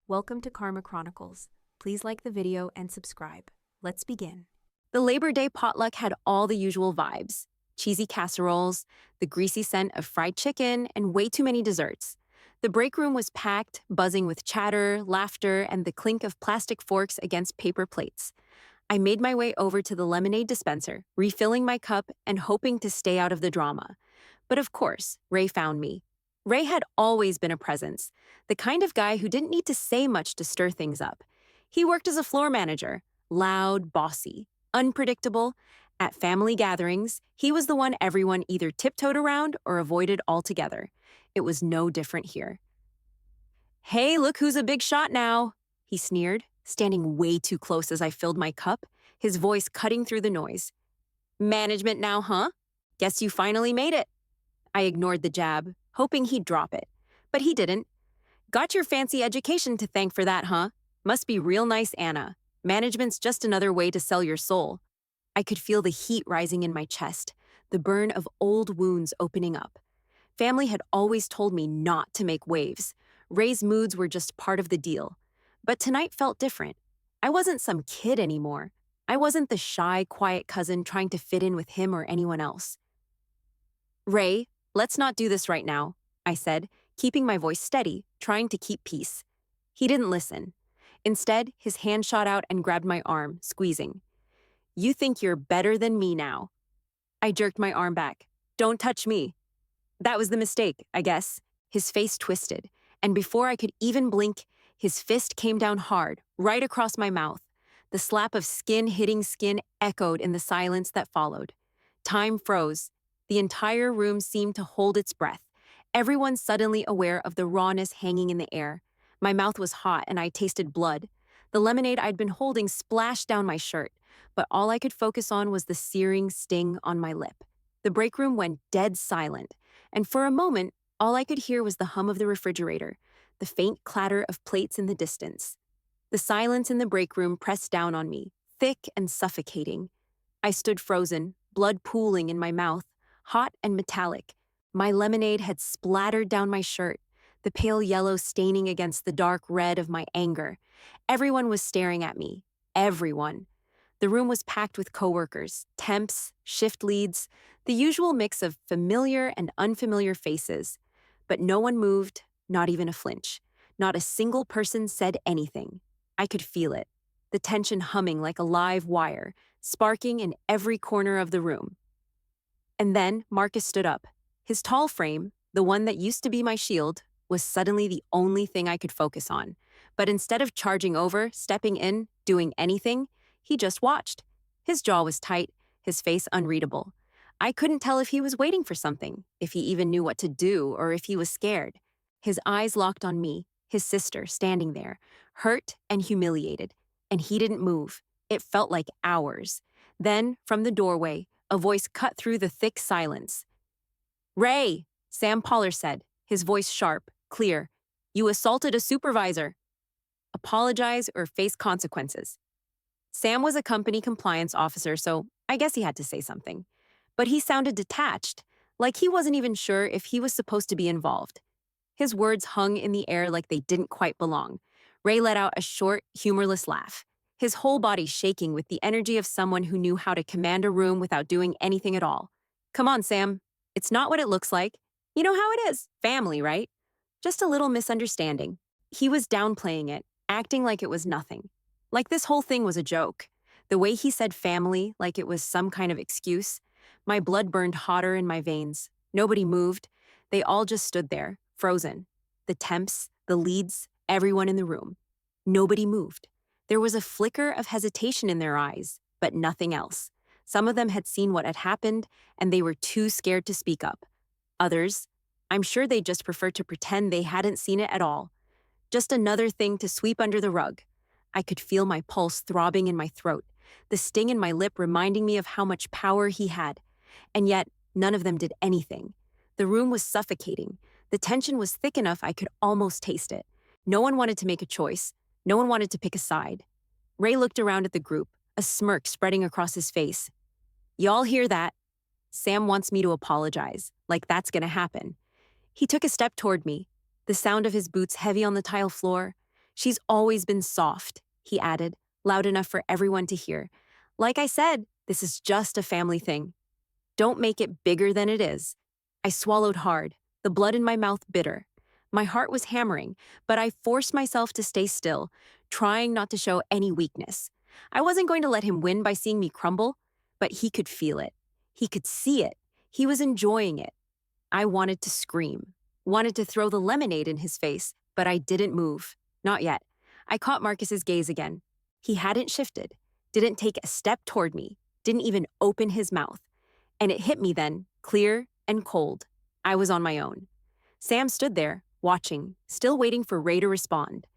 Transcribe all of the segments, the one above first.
Welcome to Karma Chronicles. Please like the video and subscribe. Let's begin. The Labor Day potluck had all the usual vibes: cheesy casseroles, the greasy scent of fried chicken, and way too many desserts. The break room was packed, buzzing with chatter, laughter, and the clink of plastic forks against paper plates. I made my way over to the lemonade dispenser, refilling my cup and hoping to stay out of the drama. But of course, Ray found me. Ray had always been a presence, the kind of guy who didn't need to say much to stir things up. He worked as a floor manager, loud, bossy, unpredictable. At family gatherings, he was the one everyone either tiptoed around or avoided altogether. It was no different here. "Hey, look who's a big shot now," he sneered, standing way too close as I filled my cup, his voice cutting through the noise. "Management now, huh? Guess you finally made it." I ignored the jab, hoping he'd drop it. But he didn't. "Got your fancy education to thank for that, huh? Must be real nice, Anna. Management's just another way to sell your soul." I could feel the heat rising in my chest, the burn of old wounds opening up. Family had always told me not to make waves. Ray's moods were just part of the deal. But tonight felt different. I wasn't some kid anymore. I wasn't the shy, quiet cousin trying to fit in with him or anyone else. "Ray, let's not do this right now," I said, keeping my voice steady, trying to keep peace. He didn't listen. Instead, his hand shot out and grabbed my arm, squeezing. "You think you're better than me now." I jerked my arm back. "Don't touch me." That was the mistake, I guess. His face twisted, and before I could even blink, his fist came down hard, right across my mouth. The slap of skin hitting skin echoed in the silence that followed. Time froze. The entire room seemed to hold its breath, everyone suddenly aware of the rawness hanging in the air. My mouth was hot and I tasted blood. The lemonade I'd been holding splashed down my shirt, but all I could focus on was the searing sting on my lip. The break room went dead silent, and for a moment, all I could hear was the hum of the refrigerator, the faint clatter of plates in the distance. The silence in the break room pressed down on me, thick and suffocating. I stood frozen, blood pooling in my mouth, hot and metallic. My lemonade had splattered down my shirt, the pale yellow staining against the dark red of my anger. Everyone was staring at me. Everyone. The room was packed with coworkers, temps, shift leads, the usual mix of familiar and unfamiliar faces. But no one moved, not even a flinch. Not a single person said anything. I could feel it, the tension humming like a live wire, sparking in every corner of the room. And then Marcus stood up. His tall frame, the one that used to be my shield, was suddenly the only thing I could focus on. But instead of charging over, stepping in, doing anything, he just watched. His jaw was tight, his face unreadable. I couldn't tell if he was waiting for something, if he even knew what to do, or if he was scared. His eyes locked on me, his sister, standing there, hurt and humiliated, and he didn't move. It felt like hours. Then, from the doorway, a voice cut through the thick silence. "Ray," Sam Poller said, his voice sharp, clear. "You assaulted a supervisor. Apologize or face consequences." Sam was a company compliance officer, so I guess he had to say something. But he sounded detached, like he wasn't even sure if he was supposed to be involved. His words hung in the air like they didn't quite belong. Ray let out a short, humorless laugh, his whole body shaking with the energy of someone who knew how to command a room without doing anything at all. "Come on, Sam. It's not what it looks like. You know how it is. Family, right? Just a little misunderstanding." He was downplaying it, acting like it was nothing. Like this whole thing was a joke. The way he said family, like it was some kind of excuse. My blood burned hotter in my veins. Nobody moved. They all just stood there, frozen. The temps, the leads, everyone in the room. Nobody moved. There was a flicker of hesitation in their eyes, but nothing else. Some of them had seen what had happened, and they were too scared to speak up. Others, I'm sure they just preferred to pretend they hadn't seen it at all. Just another thing to sweep under the rug. I could feel my pulse throbbing in my throat, the sting in my lip reminding me of how much power he had. And yet, none of them did anything. The room was suffocating. The tension was thick enough I could almost taste it. No one wanted to make a choice. No one wanted to pick a side. Ray looked around at the group, a smirk spreading across his face. "Y'all hear that? Sam wants me to apologize, like that's gonna happen." He took a step toward me, the sound of his boots heavy on the tile floor, She's always been soft, he added, loud enough for everyone to hear. Like I said, this is just a family thing. Don't make it bigger than it is. I swallowed hard, the blood in my mouth bitter. My heart was hammering, but I forced myself to stay still, trying not to show any weakness. I wasn't going to let him win by seeing me crumble, but he could feel it. He could see it. He was enjoying it. I wanted to scream, wanted to throw the lemonade in his face, but I didn't move. Not yet. I caught Marcus's gaze again. He hadn't shifted, didn't take a step toward me, didn't even open his mouth. And it hit me then, clear and cold. I was on my own. Sam stood there, watching, still waiting for Ray to respond.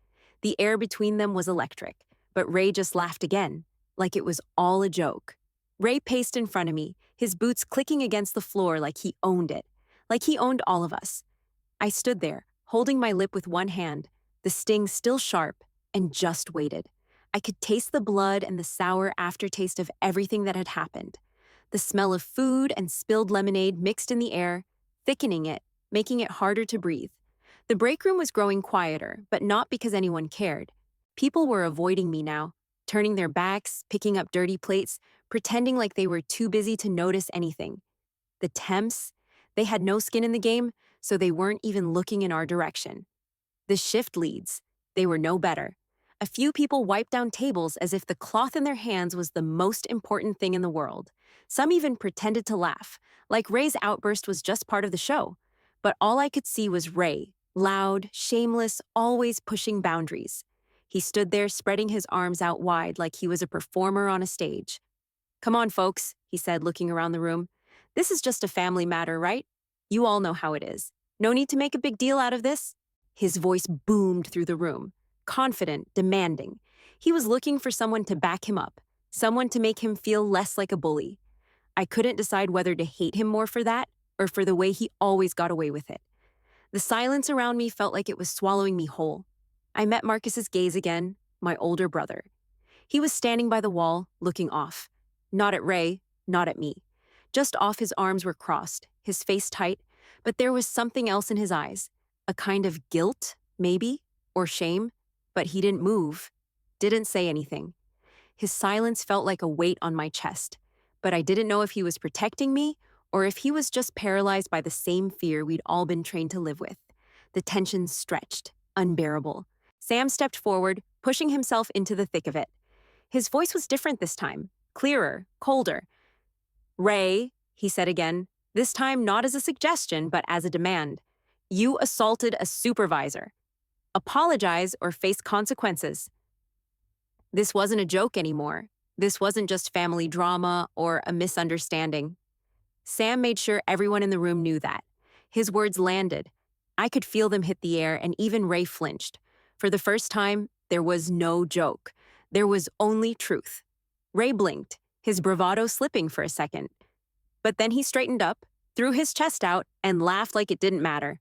The air between them was electric, but Ray just laughed again, like it was all a joke. Ray paced in front of me, his boots clicking against the floor like he owned it, like he owned all of us. I stood there, holding my lip with one hand, the sting still sharp, and just waited. I could taste the blood and the sour aftertaste of everything that had happened. The smell of food and spilled lemonade mixed in the air, thickening it, making it harder to breathe. The break room was growing quieter, but not because anyone cared. People were avoiding me now, turning their backs, picking up dirty plates, pretending like they were too busy to notice anything. The temps, they had no skin in the game, so they weren't even looking in our direction. The shift leads, they were no better. A few people wiped down tables as if the cloth in their hands was the most important thing in the world. Some even pretended to laugh, like Ray's outburst was just part of the show. But all I could see was Ray, loud, shameless, always pushing boundaries. He stood there spreading his arms out wide like he was a performer on a stage. "Come on, folks," he said, looking around the room. "This is just a family matter, right? You all know how it is. No need to make a big deal out of this." His voice boomed through the room, confident, demanding. He was looking for someone to back him up, someone to make him feel less like a bully. I couldn't decide whether to hate him more for that or for the way he always got away with it. The silence around me felt like it was swallowing me whole. I met Marcus's gaze again, my older brother. He was standing by the wall, looking off. Not at Ray, not at me. Just off, his arms were crossed, his face tight, but there was something else in his eyes. A kind of guilt, maybe, or shame, but he didn't move, didn't say anything. His silence felt like a weight on my chest, but I didn't know if he was protecting me or if he was just paralyzed by the same fear we'd all been trained to live with. The tension stretched, unbearable. Sam stepped forward, pushing himself into the thick of it. His voice was different this time, clearer, colder. "Ray," he said again, this time not as a suggestion, but as a demand. "You assaulted a supervisor. Apologize or face consequences." This wasn't a joke anymore. This wasn't just family drama or a misunderstanding. Sam made sure everyone in the room knew that. His words landed. I could feel them hit the air, and even Ray flinched. For the first time, there was no joke. There was only truth. Ray blinked, his bravado slipping for a second. But then he straightened up, threw his chest out, and laughed like it didn't matter.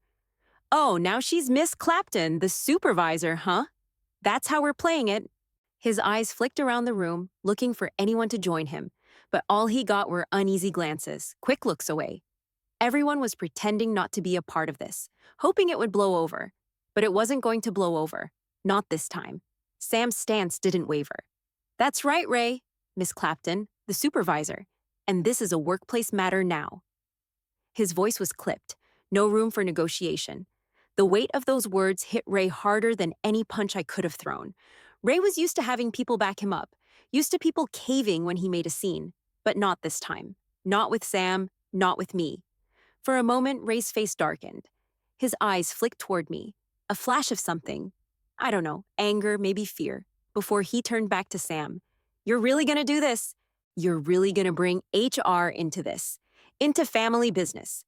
"Oh, now she's Miss Clapton, the supervisor, huh? That's how we're playing it." His eyes flicked around the room, looking for anyone to join him, but all he got were uneasy glances, quick looks away. Everyone was pretending not to be a part of this, hoping it would blow over. But it wasn't going to blow over. Not this time. Sam's stance didn't waver. "That's right, Ray, Miss Clapton, the supervisor. And this is a workplace matter now." His voice was clipped, no room for negotiation. The weight of those words hit Ray harder than any punch I could have thrown. Ray was used to having people back him up, used to people caving when he made a scene, but not this time. Not with Sam, not with me. For a moment, Ray's face darkened. His eyes flicked toward me, a flash of something. I don't know, anger, maybe fear, before he turned back to Sam. "You're really gonna do this? You're really gonna bring HR into this, into family business?"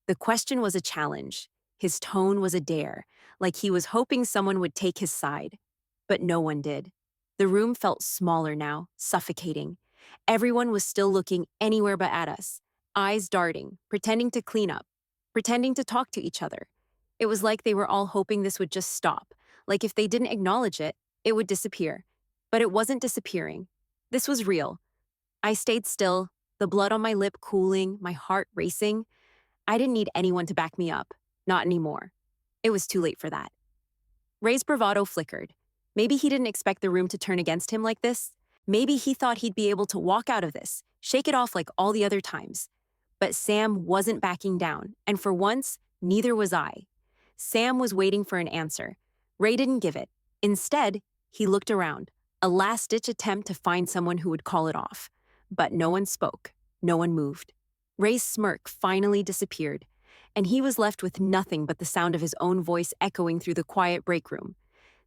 The question was a challenge. His tone was a dare, like he was hoping someone would take his side. But no one did. The room felt smaller now, suffocating. Everyone was still looking anywhere but at us, eyes darting, pretending to clean up, pretending to talk to each other. It was like they were all hoping this would just stop, like if they didn't acknowledge it, it would disappear. But it wasn't disappearing. This was real. I stayed still, the blood on my lip cooling, my heart racing. I didn't need anyone to back me up. Not anymore. It was too late for that. Ray's bravado flickered. Maybe he didn't expect the room to turn against him like this. Maybe he thought he'd be able to walk out of this, shake it off like all the other times. But Sam wasn't backing down, and for once, neither was I. Sam was waiting for an answer. Ray didn't give it. Instead, he looked around, a last-ditch attempt to find someone who would call it off. But no one spoke. No one moved. Ray's smirk finally disappeared, and he was left with nothing but the sound of his own voice echoing through the quiet break room.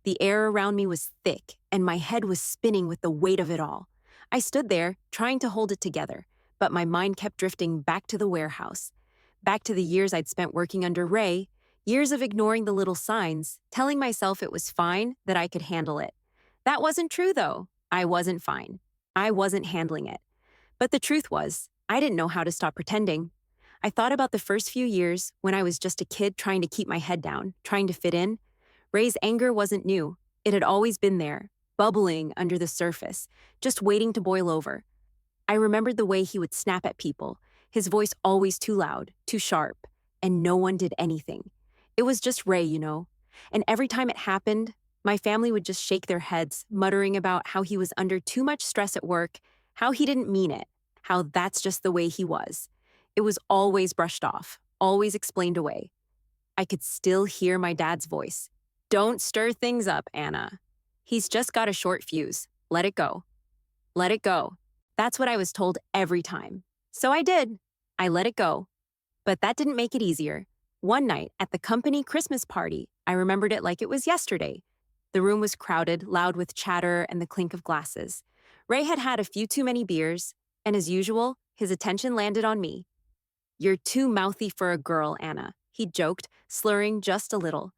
The air around me was thick, and my head was spinning with the weight of it all. I stood there, trying to hold it together, but my mind kept drifting back to the warehouse, back to the years I'd spent working under Ray, years of ignoring the little signs, telling myself it was fine, that I could handle it. That wasn't true, though. I wasn't fine. I wasn't handling it. But the truth was, I didn't know how to stop pretending. I thought about the first few years when I was just a kid trying to keep my head down, trying to fit in. Ray's anger wasn't new. It had always been there, bubbling under the surface, just waiting to boil over. I remembered the way he would snap at people, his voice always too loud, too sharp, and no one did anything. It was just Ray, you know. And every time it happened, my family would just shake their heads, muttering about how he was under too much stress at work, how he didn't mean it, how that's just the way he was. It was always brushed off, always explained away. I could still hear my dad's voice. Don't stir things up, Anna. He's just got a short fuse. Let it go. Let it go. That's what I was told every time. So I did. I let it go. But that didn't make it easier. One night at the company Christmas party, I remembered it like it was yesterday. The room was crowded, loud with chatter and the clink of glasses. Ray had had a few too many beers, and as usual, his attention landed on me. You're too mouthy for a girl, Anna, he joked, slurring just a little.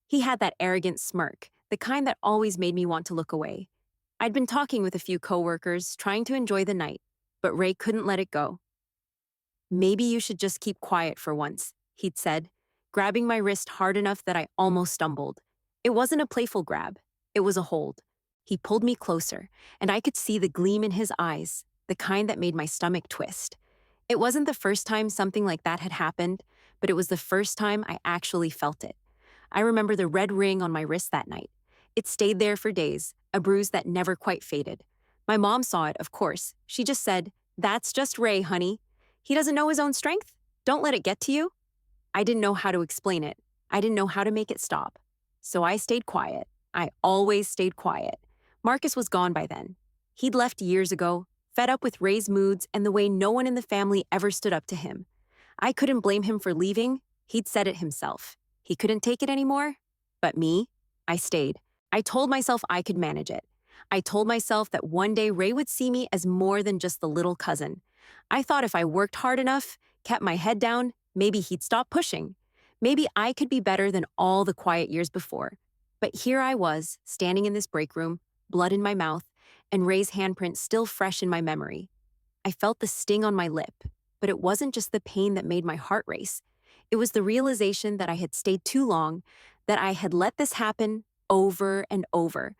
He had that arrogant smirk, the kind that always made me want to look away. I'd been talking with a few coworkers, trying to enjoy the night, but Ray couldn't let it go. Maybe you should just keep quiet for once, he'd said, grabbing my wrist hard enough that I almost stumbled. It wasn't a playful grab. It was a hold. He pulled me closer, and I could see the gleam in his eyes, the kind that made my stomach twist. It wasn't the first time something like that had happened, but it was the first time I actually felt it. I remember the red ring on my wrist that night. It stayed there for days, a bruise that never quite faded. My mom saw it, of course. She just said, "That's just Ray, honey. He doesn't know his own strength. Don't let it get to you." I didn't know how to explain it. I didn't know how to make it stop. So I stayed quiet. I always stayed quiet. Marcus was gone by then. He'd left years ago, fed up with Ray's moods and the way no one in the family ever stood up to him. I couldn't blame him for leaving. He'd said it himself. He couldn't take it anymore. But me, I stayed. I told myself I could manage it. I told myself that one day Ray would see me as more than just the little cousin. I thought if I worked hard enough, kept my head down, maybe he'd stop pushing. Maybe I could be better than all the quiet years before. But here I was, standing in this break room, blood in my mouth, and Ray's handprint still fresh in my memory. I felt the sting on my lip, but it wasn't just the pain that made my heart race. It was the realization that I had stayed too long, that I had let this happen over and over.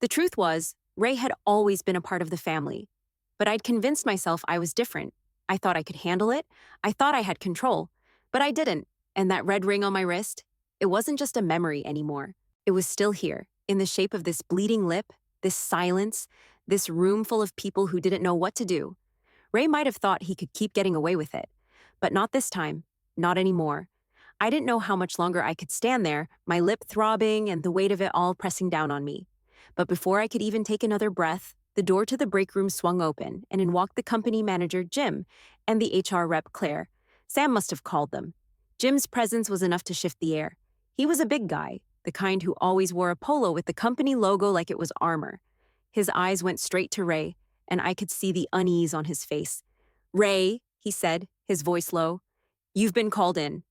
The truth was, Ray had always been a part of the family, but I'd convinced myself I was different. I thought I could handle it. I thought I had control, but I didn't. And that red ring on my wrist, it wasn't just a memory anymore. It was still here, in the shape of this bleeding lip, this silence, this room full of people who didn't know what to do. Ray might have thought he could keep getting away with it, but not this time, not anymore. I didn't know how much longer I could stand there, my lip throbbing and the weight of it all pressing down on me. But before I could even take another breath, the door to the break room swung open, and in walked the company manager, Jim, and the HR rep, Claire. Sam must have called them. Jim's presence was enough to shift the air. He was a big guy, the kind who always wore a polo with the company logo like it was armor. His eyes went straight to Ray, and I could see the unease on his face. "Ray," he said, his voice low, "you've been called in."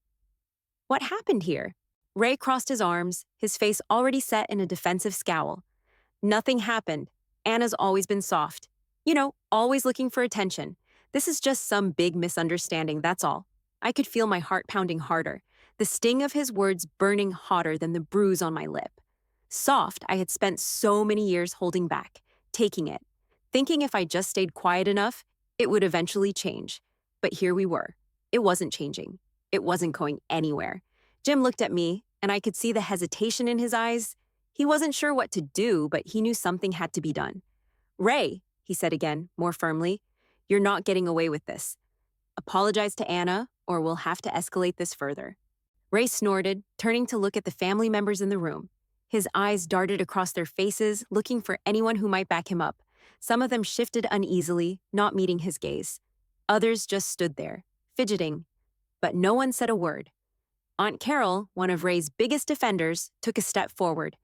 What happened here? Ray crossed his arms, his face already set in a defensive scowl. Nothing happened. Anna's always been soft. You know, always looking for attention. This is just some big misunderstanding, that's all. I could feel my heart pounding harder, the sting of his words burning hotter than the bruise on my lip. Soft, I had spent so many years holding back, taking it, thinking if I just stayed quiet enough, it would eventually change. But here we were. It wasn't changing. It wasn't going anywhere. Jim looked at me, and I could see the hesitation in his eyes. He wasn't sure what to do, but he knew something had to be done. Ray, he said again, more firmly, you're not getting away with this. Apologize to Anna, or we'll have to escalate this further. Ray snorted, turning to look at the family members in the room. His eyes darted across their faces, looking for anyone who might back him up. Some of them shifted uneasily, not meeting his gaze. Others just stood there, fidgeting. But no one said a word. Aunt Carol, one of Ray's biggest defenders, took a step forward.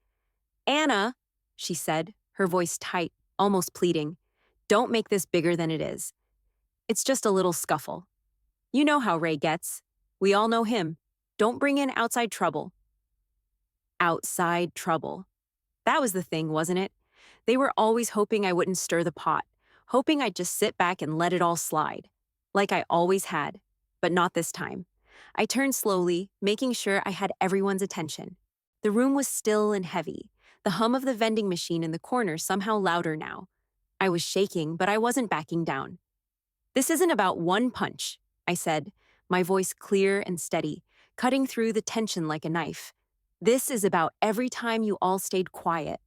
Anna, she said, her voice tight, almost pleading, don't make this bigger than it is. It's just a little scuffle. You know how Ray gets. We all know him. Don't bring in outside trouble. Outside trouble. That was the thing, wasn't it? They were always hoping I wouldn't stir the pot, hoping I'd just sit back and let it all slide. Like I always had, but not this time. I turned slowly, making sure I had everyone's attention. The room was still and heavy, the hum of the vending machine in the corner somehow louder now. I was shaking, but I wasn't backing down. This isn't about one punch, I said, my voice clear and steady, cutting through the tension like a knife. This is about every time you all stayed quiet,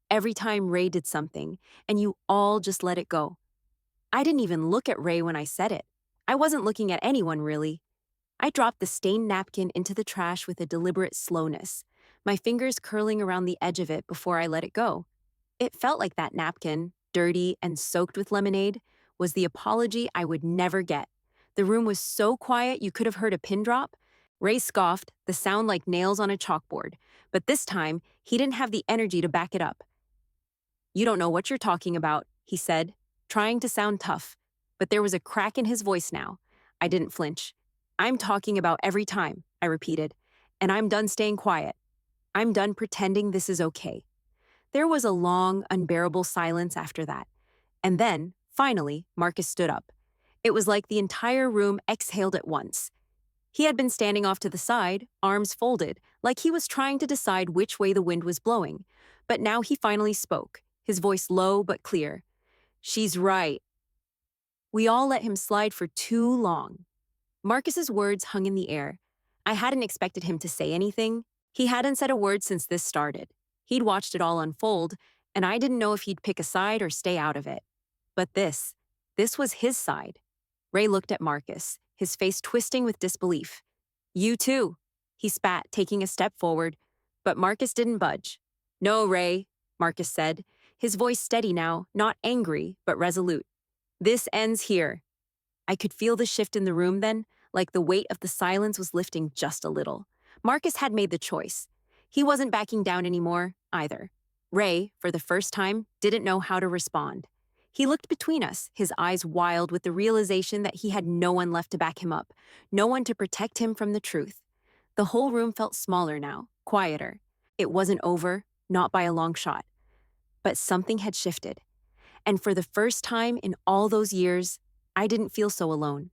every time Ray did something, and you all just let it go. I didn't even look at Ray when I said it. I wasn't looking at anyone, really. I dropped the stained napkin into the trash with a deliberate slowness, my fingers curling around the edge of it before I let it go. It felt like that napkin, dirty and soaked with lemonade, was the apology I would never get. The room was so quiet you could have heard a pin drop. Ray scoffed, the sound like nails on a chalkboard, but this time he didn't have the energy to back it up. You don't know what you're talking about, he said, trying to sound tough, but there was a crack in his voice now. I didn't flinch. I'm talking about every time, I repeated, and I'm done staying quiet. I'm done pretending this is okay. There was a long, unbearable silence after that. And then, finally, Marcus stood up. It was like the entire room exhaled at once. He had been standing off to the side, arms folded, like he was trying to decide which way the wind was blowing. But now he finally spoke, his voice low but clear. She's right. We all let him slide for too long. Marcus's words hung in the air. I hadn't expected him to say anything. He hadn't said a word since this started. He'd watched it all unfold, and I didn't know if he'd pick a side or stay out of it. But this was his side. Ray looked at Marcus, his face twisting with disbelief. You too, he spat, taking a step forward, but Marcus didn't budge. No, Ray, Marcus said, his voice steady now, not angry, but resolute. This ends here. I could feel the shift in the room then, like the weight of the silence was lifting just a little. Marcus had made the choice. He wasn't backing down anymore, either. Ray, for the first time, didn't know how to respond. He looked between us, his eyes wild with the realization that he had no one left to back him up, no one to protect him from the truth. The whole room felt smaller now, quieter. It wasn't over, not by a long shot. But something had shifted. And for the first time in all those years, I didn't feel so alone.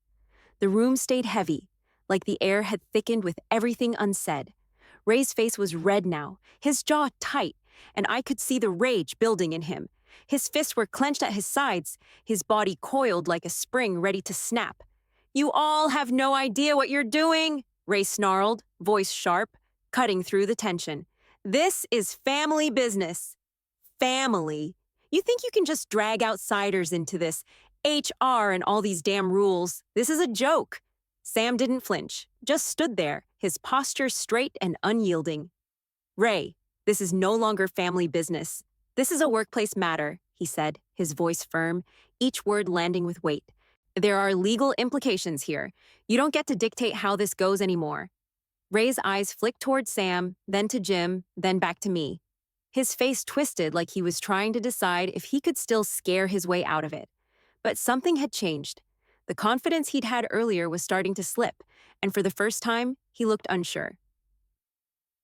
The room stayed heavy, like the air had thickened with everything unsaid. Ray's face was red now, his jaw tight, and I could see the rage building in him. His fists were clenched at his sides, his body coiled like a spring ready to snap. You all have no idea what you're doing, Ray snarled, voice sharp, cutting through the tension. This is family business. Family. You think you can just drag outsiders into this? HR and all these damn rules. This is a joke. Sam didn't flinch, just stood there, his posture straight and unyielding. Ray, this is no longer family business. This is a workplace matter, he said, his voice firm, each word landing with weight. There are legal implications here. You don't get to dictate how this goes anymore. Ray's eyes flicked toward Sam, then to Jim, then back to me. His face twisted like he was trying to decide if he could still scare his way out of it. But something had changed. The confidence he'd had earlier was starting to slip, and for the first time, he looked unsure.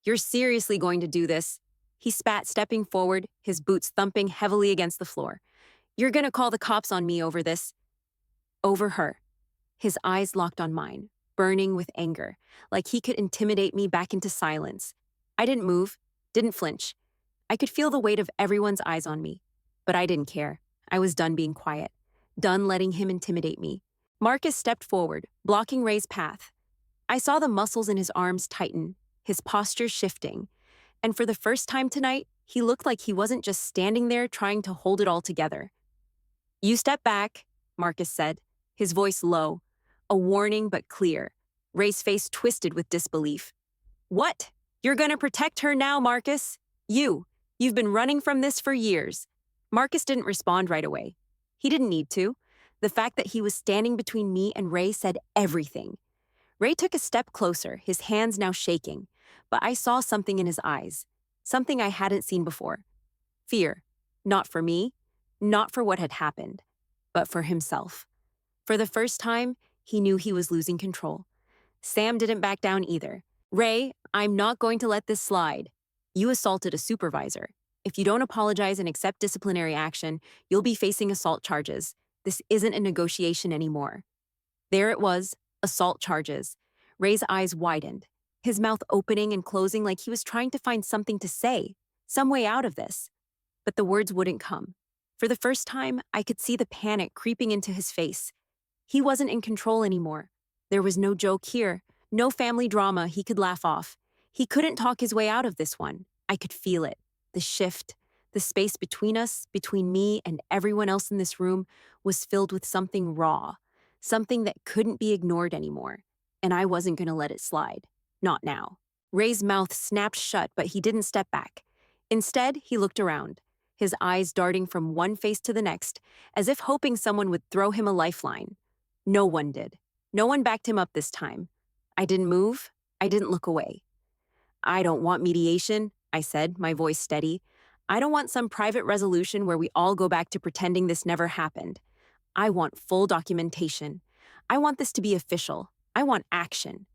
You're seriously going to do this? He spat, stepping forward, his boots thumping heavily against the floor. You're gonna call the cops on me over this? Over her. His eyes locked on mine, burning with anger, like he could intimidate me back into silence. I didn't move, didn't flinch. I could feel the weight of everyone's eyes on me, but I didn't care. I was done being quiet, done letting him intimidate me. Marcus stepped forward, blocking Ray's path. I saw the muscles in his arms tighten, his posture shifting. And for the first time tonight, he looked like he wasn't just standing there trying to hold it all together. "You step back," Marcus said, his voice low, a warning but clear. Ray's face twisted with disbelief. "What? You're gonna protect her now, Marcus? You've been running from this for years." Marcus didn't respond right away. He didn't need to. The fact that he was standing between me and Ray said everything. Ray took a step closer, his hands now shaking, but I saw something in his eyes, something I hadn't seen before. Fear. Not for me, not for what had happened, but for himself. For the first time, he knew he was losing control. Sam didn't back down either. "Ray, I'm not going to let this slide. You assaulted a supervisor. If you don't apologize and accept disciplinary action, you'll be facing assault charges. This isn't a negotiation anymore." There it was, assault charges. Ray's eyes widened, his mouth opening and closing like he was trying to find something to say, some way out of this. But the words wouldn't come. For the first time, I could see the panic creeping into his face. He wasn't in control anymore. There was no joke here, no family drama he could laugh off. He couldn't talk his way out of this one. I could feel it. The shift, the space between us, between me and everyone else in this room, was filled with something raw, something that couldn't be ignored anymore. And I wasn't going to let it slide. Not now. Ray's mouth snapped shut, but he didn't step back. Instead, he looked around, his eyes darting from one face to the next, as if hoping someone would throw him a lifeline. No one did. No one backed him up this time. I didn't move. I didn't look away. "I don't want mediation," I said, my voice steady. "I don't want some private resolution where we all go back to pretending this never happened. I want full documentation. I want this to be official. I want action."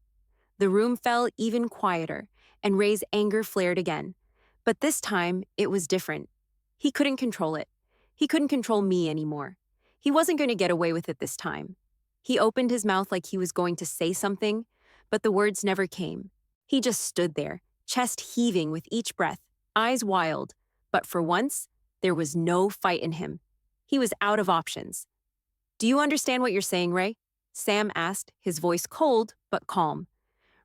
The room fell even quieter, and Ray's anger flared again. But this time, it was different. He couldn't control it. He couldn't control me anymore. He wasn't going to get away with it this time. He opened his mouth like he was going to say something, but the words never came. He just stood there, chest heaving with each breath, eyes wild. But for once, there was no fight in him. He was out of options. "Do you understand what you're saying, Ray?" Sam asked, his voice cold but calm.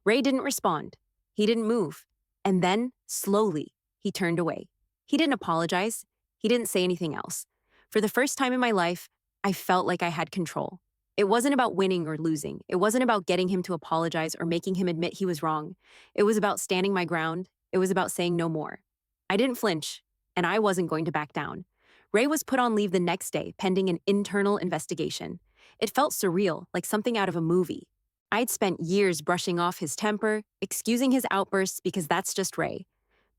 Ray didn't respond. He didn't move. And then, slowly, he turned away. He didn't apologize. He didn't say anything else. For the first time in my life, I felt like I had control. It wasn't about winning or losing. It wasn't about getting him to apologize or making him admit he was wrong. It was about standing my ground. It was about saying no more. I didn't flinch, and I wasn't going to back down. Ray was put on leave the next day, pending an internal investigation. It felt surreal, like something out of a movie. I'd spent years brushing off his temper, excusing his outbursts because that's just Ray.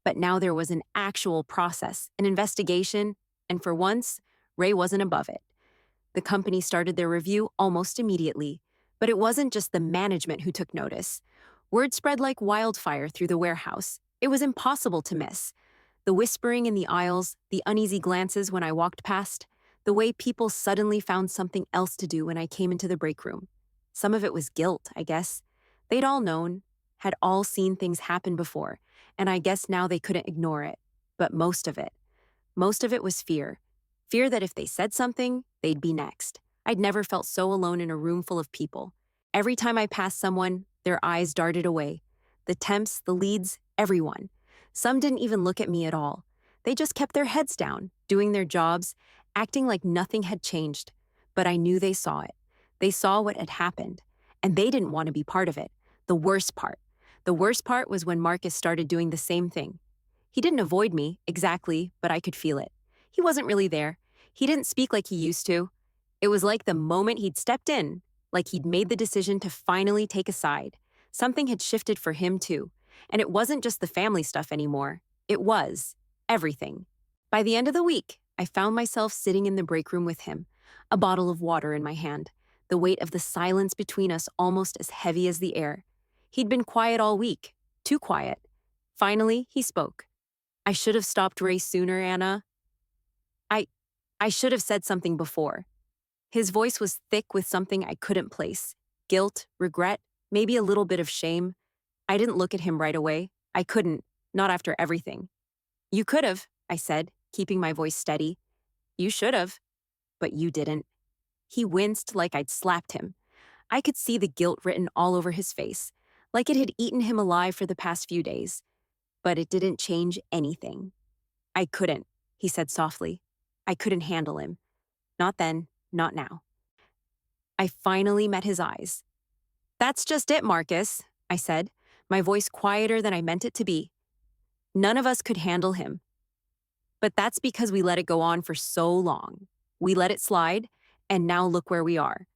But now there was an actual process, an investigation, and for once, Ray wasn't above it. The company started their review almost immediately, but it wasn't just the management who took notice. Word spread like wildfire through the warehouse. It was impossible to miss. The whispering in the aisles, the uneasy glances when I walked past, the way people suddenly found something else to do when I came into the break room. Some of it was guilt, I guess. They'd all known, had all seen things happen before, and I guess now they couldn't ignore it. But most of it was fear. Fear that if they said something, they'd be next. I'd never felt so alone in a room full of people. Every time I passed someone, their eyes darted away. The temps, the leads, everyone. Some didn't even look at me at all. They just kept their heads down, doing their jobs, acting like nothing had changed. But I knew they saw it. They saw what had happened, and they didn't want to be part of it. The worst part was when Marcus started doing the same thing. He didn't avoid me, exactly, but I could feel it. He wasn't really there. He didn't speak like he used to. It was like the moment he'd stepped in, like he'd made the decision to finally take a side. Something had shifted for him too. And it wasn't just the family stuff anymore. It was everything. By the end of the week, I found myself sitting in the break room with him, a bottle of water in my hand, the weight of the silence between us almost as heavy as the air. He'd been quiet all week, too quiet. Finally, he spoke. "I should have stopped Ray sooner, Anna. I should have said something before." His voice was thick with something I couldn't place. Guilt, regret, maybe a little bit of shame. I didn't look at him right away. I couldn't, not after everything. "You could have," I said, keeping my voice steady. "You should have, but you didn't." He winced like I'd slapped him. I could see the guilt written all over his face, like it had eaten him alive for the past few days. but it didn't change anything. I couldn't, he said softly. I couldn't handle him. Not then, not now. I finally met his eyes. That's just it, Marcus, I said, my voice quieter than I meant it to be. None of us could handle him. But that's because we let it go on for so long. We let it slide, and now look where we are.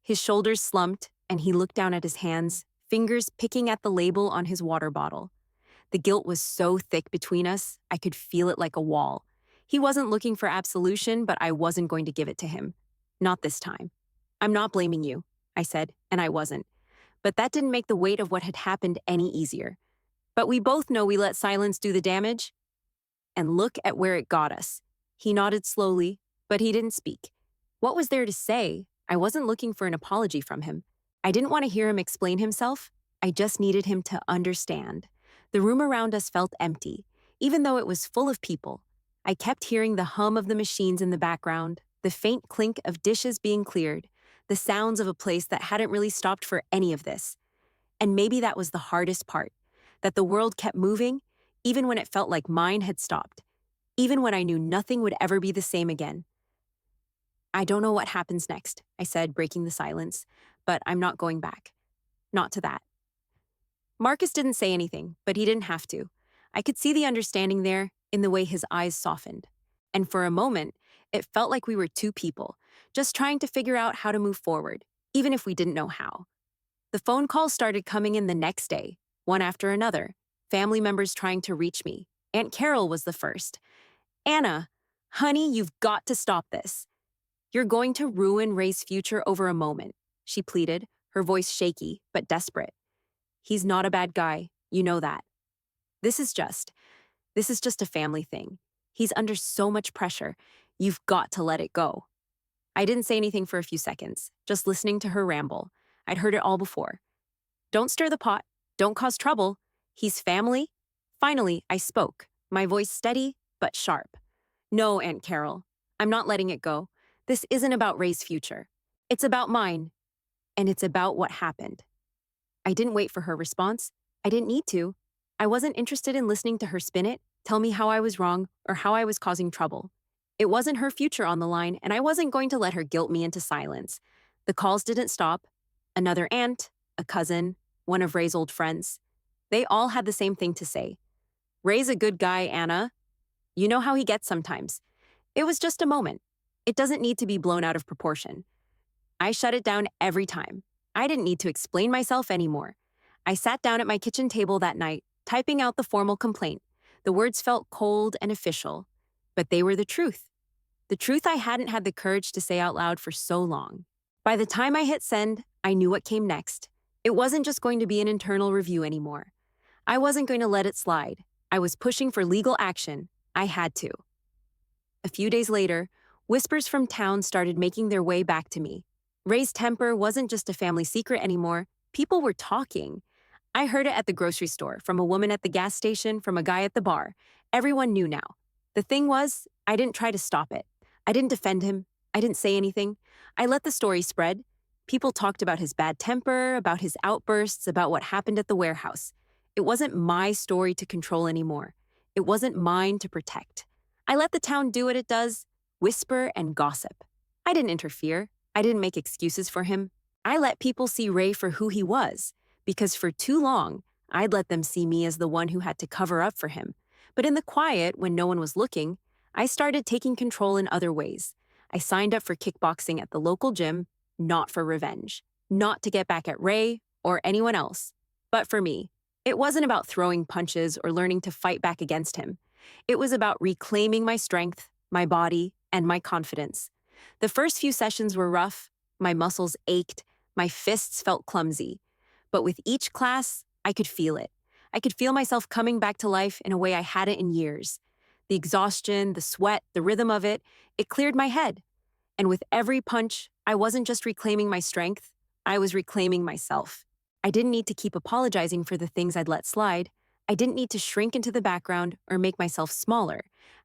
His shoulders slumped, and he looked down at his hands, fingers picking at the label on his water bottle. The guilt was so thick between us, I could feel it like a wall. He wasn't looking for absolution, but I wasn't going to give it to him. Not this time. I'm not blaming you, I said, and I wasn't. But that didn't make the weight of what had happened any easier. But we both know we let silence do the damage. And look at where it got us. He nodded slowly, but he didn't speak. What was there to say? I wasn't looking for an apology from him. I didn't want to hear him explain himself. I just needed him to understand. The room around us felt empty, even though it was full of people. I kept hearing the hum of the machines in the background, the faint clink of dishes being cleared, the sounds of a place that hadn't really stopped for any of this. And maybe that was the hardest part, that the world kept moving, even when it felt like mine had stopped, even when I knew nothing would ever be the same again. I don't know what happens next, I said, breaking the silence, but I'm not going back. Not to that. Marcus didn't say anything, but he didn't have to. I could see the understanding there in the way his eyes softened. And for a moment, it felt like we were two people, just trying to figure out how to move forward, even if we didn't know how. The phone calls started coming in the next day, one after another, family members trying to reach me. Aunt Carol was the first. Anna, honey, you've got to stop this. You're going to ruin Ray's future over a moment, she pleaded, her voice shaky but desperate. He's not a bad guy, you know that. This is just a family thing. He's under so much pressure. You've got to let it go. I didn't say anything for a few seconds, just listening to her ramble. I'd heard it all before. Don't stir the pot. Don't cause trouble. He's family. Finally, I spoke, my voice steady but sharp. No, Aunt Carol, I'm not letting it go. This isn't about Ray's future. It's about mine. And it's about what happened. I didn't wait for her response. I didn't need to. I wasn't interested in listening to her spin it, tell me how I was wrong, or how I was causing trouble. It wasn't her future on the line, and I wasn't going to let her guilt me into silence. The calls didn't stop. Another aunt, a cousin, one of Ray's old friends. They all had the same thing to say. Ray's a good guy, Anna. You know how he gets sometimes. It was just a moment. It doesn't need to be blown out of proportion. I shut it down every time. I didn't need to explain myself anymore. I sat down at my kitchen table that night, typing out the formal complaint. The words felt cold and official, but they were the truth. The truth I hadn't had the courage to say out loud for so long. By the time I hit send, I knew what came next. It wasn't just going to be an internal review anymore. I wasn't going to let it slide. I was pushing for legal action. I had to. A few days later, whispers from town started making their way back to me. Ray's temper wasn't just a family secret anymore. People were talking. I heard it at the grocery store, from a woman at the gas station, from a guy at the bar. Everyone knew now. The thing was, I didn't try to stop it. I didn't defend him. I didn't say anything. I let the story spread. People talked about his bad temper, about his outbursts, about what happened at the warehouse. It wasn't my story to control anymore. It wasn't mine to protect. I let the town do what it does, whisper and gossip. I didn't interfere. I didn't make excuses for him. I let people see Ray for who he was, because for too long, I'd let them see me as the one who had to cover up for him. But in the quiet, when no one was looking, I started taking control in other ways. I signed up for kickboxing at the local gym, not for revenge, not to get back at Ray or anyone else, but for me. It wasn't about throwing punches or learning to fight back against him. It was about reclaiming my strength, my body, and my confidence. The first few sessions were rough. My muscles ached. My fists felt clumsy. But with each class, I could feel it. I could feel myself coming back to life in a way I hadn't in years. The exhaustion, the sweat, the rhythm of it cleared my head. And with every punch, I wasn't just reclaiming my strength, I was reclaiming myself. I didn't need to keep apologizing for the things I'd let slide. I didn't need to shrink into the background or make myself smaller.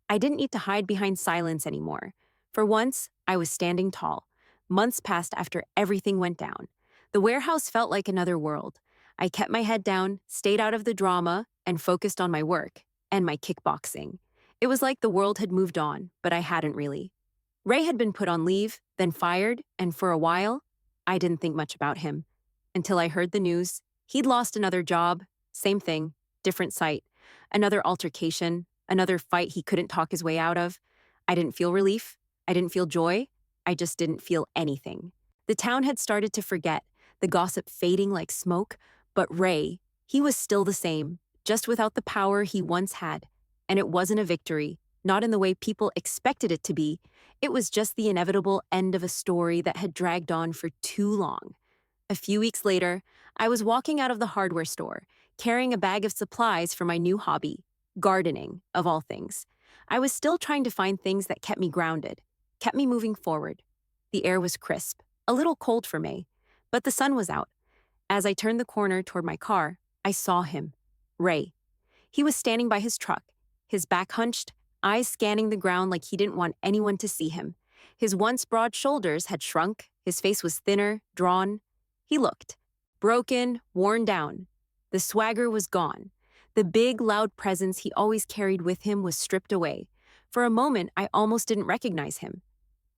I didn't need to hide behind silence anymore. For once, I was standing tall. Months passed after everything went down. The warehouse felt like another world. I kept my head down, stayed out of the drama, and focused on my work and my kickboxing. It was like the world had moved on, but I hadn't really. Ray had been put on leave, then fired, and for a while, I didn't think much about him. Until I heard the news. He'd lost another job, same thing, different site, another altercation, another fight he couldn't talk his way out of. I didn't feel relief. I didn't feel joy. I just didn't feel anything. The town had started to forget, the gossip fading like smoke, but Ray, he was still the same, just without the power he once had. And it wasn't a victory, not in the way people expected it to be. It was just the inevitable end of a story that had dragged on for too long. A few weeks later, I was walking out of the hardware store, carrying a bag of supplies for my new hobby, gardening, of all things. I was still trying to find things that kept me grounded, kept me moving forward. The air was crisp, a little cold for May, but the sun was out. As I turned the corner toward my car, I saw him, Ray. He was standing by his truck, his back hunched, eyes scanning the ground like he didn't want anyone to see him. His once broad shoulders had shrunk, his face was thinner, drawn. He looked broken, worn down. The swagger was gone. The big, loud presence he always carried with him was stripped away. For a moment, I almost didn't recognize him.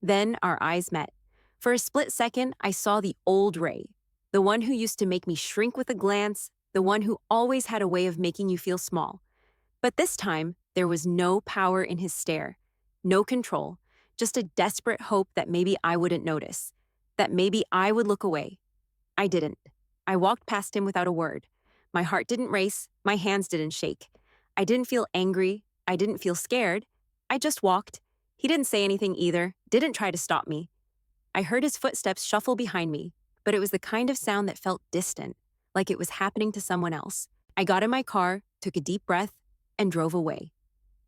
Then our eyes met. For a split second, I saw the old Ray, the one who used to make me shrink with a glance, the one who always had a way of making you feel small. But this time, there was no power in his stare, no control, just a desperate hope that maybe I wouldn't notice, that maybe I would look away. I didn't. I walked past him without a word. My heart didn't race, my hands didn't shake. I didn't feel angry, I didn't feel scared. I just walked. He didn't say anything either, didn't try to stop me. I heard his footsteps shuffle behind me, but it was the kind of sound that felt distant, like it was happening to someone else. I got in my car, took a deep breath, and drove away.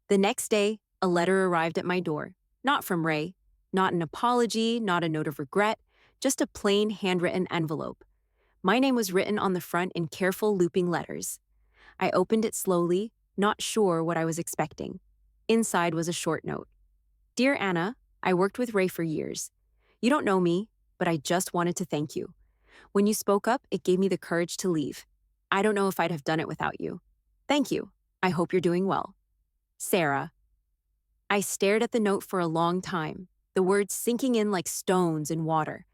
The next day, a letter arrived at my door. Not from Ray, not an apology, not a note of regret, just a plain handwritten envelope. My name was written on the front in careful looping letters. I opened it slowly, not sure what I was expecting. Inside was a short note. Dear Anna, I worked with Ray for years. You don't know me, but I just wanted to thank you. When you spoke up, it gave me the courage to leave. I don't know if I'd have done it without you. Thank you. I hope you're doing well. Sarah. I stared at the note for a long time, the words sinking in like stones in water.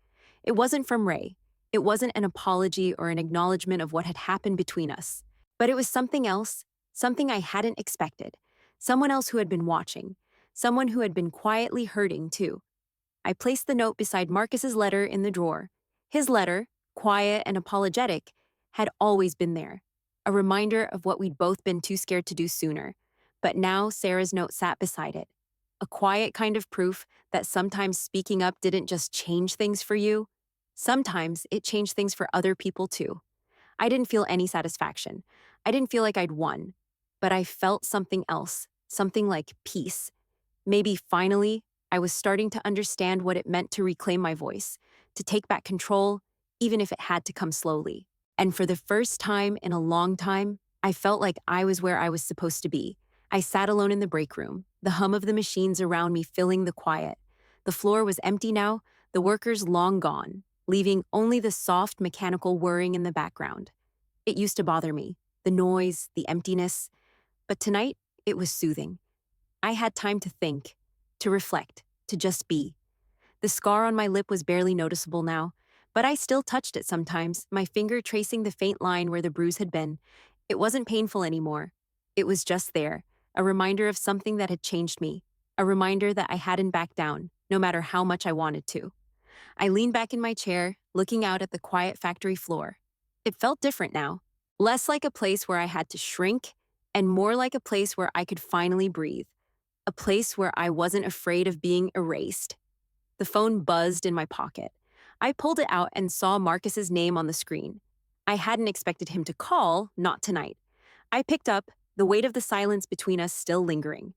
It wasn't from Ray. It wasn't an apology or an acknowledgement of what had happened between us. But it was something else, something I hadn't expected. Someone else who had been watching. Someone who had been quietly hurting, too. I placed the note beside Marcus's letter in the drawer. His letter, quiet and apologetic, had always been there. A reminder of what we'd both been too scared to do sooner. But now Sarah's note sat beside it. A quiet kind of proof that sometimes speaking up didn't just change things for you. Sometimes it changed things for other people too. I didn't feel any satisfaction. I didn't feel like I'd won. But I felt something else, something like peace. Maybe finally, I was starting to understand what it meant to reclaim my voice, to take back control, even if it had to come slowly. And for the first time in a long time, I felt like I was where I was supposed to be. I sat alone in the break room, the hum of the machines around me filling the quiet. The floor was empty now, the workers long gone, leaving only the soft mechanical whirring in the background. It used to bother me, the noise, the emptiness. But tonight, it was soothing. I had time to think, to reflect, to just be. The scar on my lip was barely noticeable now, but I still touched it sometimes, my finger tracing the faint line where the bruise had been. It wasn't painful anymore. It was just there, a reminder of something that had changed me, a reminder that I hadn't backed down, no matter how much I wanted to. I leaned back in my chair, looking out at the quiet factory floor. It felt different now, less like a place where I had to shrink, and more like a place where I could finally breathe, a place where I wasn't afraid of being erased. The phone buzzed in my pocket. I pulled it out and saw Marcus's name on the screen. I hadn't expected him to call, not tonight. I picked up, the weight of the silence between us still lingering.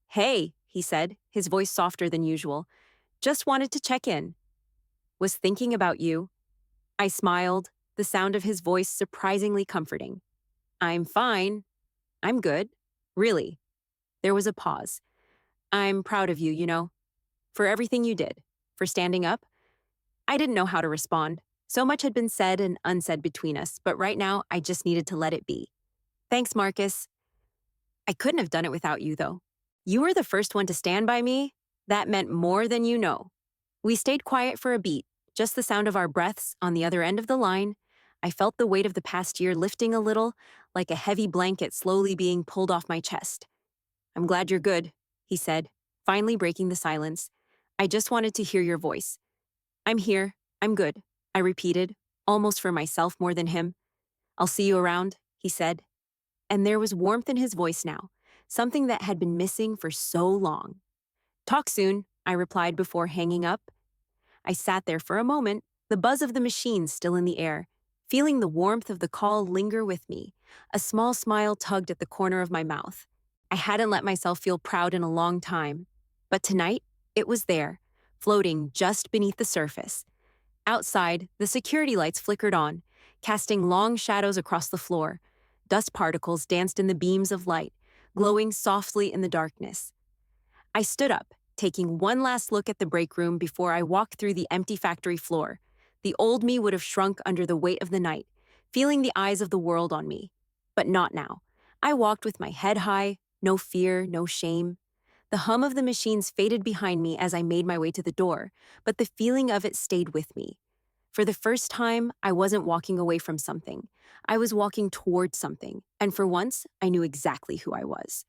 Hey, he said, his voice softer than usual. Just wanted to check in. Was thinking about you. I smiled, the sound of his voice surprisingly comforting. I'm fine. I'm good. Really. There was a pause. I'm proud of you, for everything you did, for standing up. I didn't know how to respond. So much had been said and unsaid between us, but right now I just needed to let it be. Thanks, Marcus. I couldn't have done it without you, though. You were the first one to stand by me. That meant more than you know. We stayed quiet for a beat, just the sound of our breaths on the other end of the line. I felt the weight of the past year lifting a little, like a heavy blanket slowly being pulled off my chest. I'm glad you're good, he said, finally breaking the silence. I just wanted to hear your voice. I'm here. I'm good, I repeated, almost for myself more than him. I'll see you around, he said. And there was warmth in his voice now, something that had been missing for so long. Talk soon, I replied before hanging up. I sat there for a moment, the buzz of the machine still in the air, feeling the warmth of the call linger with me. A small smile tugged at the corner of my mouth. I hadn't let myself feel proud in a long time. But tonight, it was there, floating just beneath the surface. Outside, the security lights flickered on, casting long shadows across the floor. Dust particles danced in the beams of light, glowing softly in the darkness. I stood up, taking one last look at the break room before I walked through the empty factory floor. The old me would have shrunk under the weight of the night, feeling the eyes of the world on me. But not now. I walked with my head high, no fear, no shame. The hum of the machines faded behind me as I made my way to the door, but the feeling of it stayed with me. For the first time, I wasn't walking away from something. I was walking toward something, and for once, I knew exactly who I was.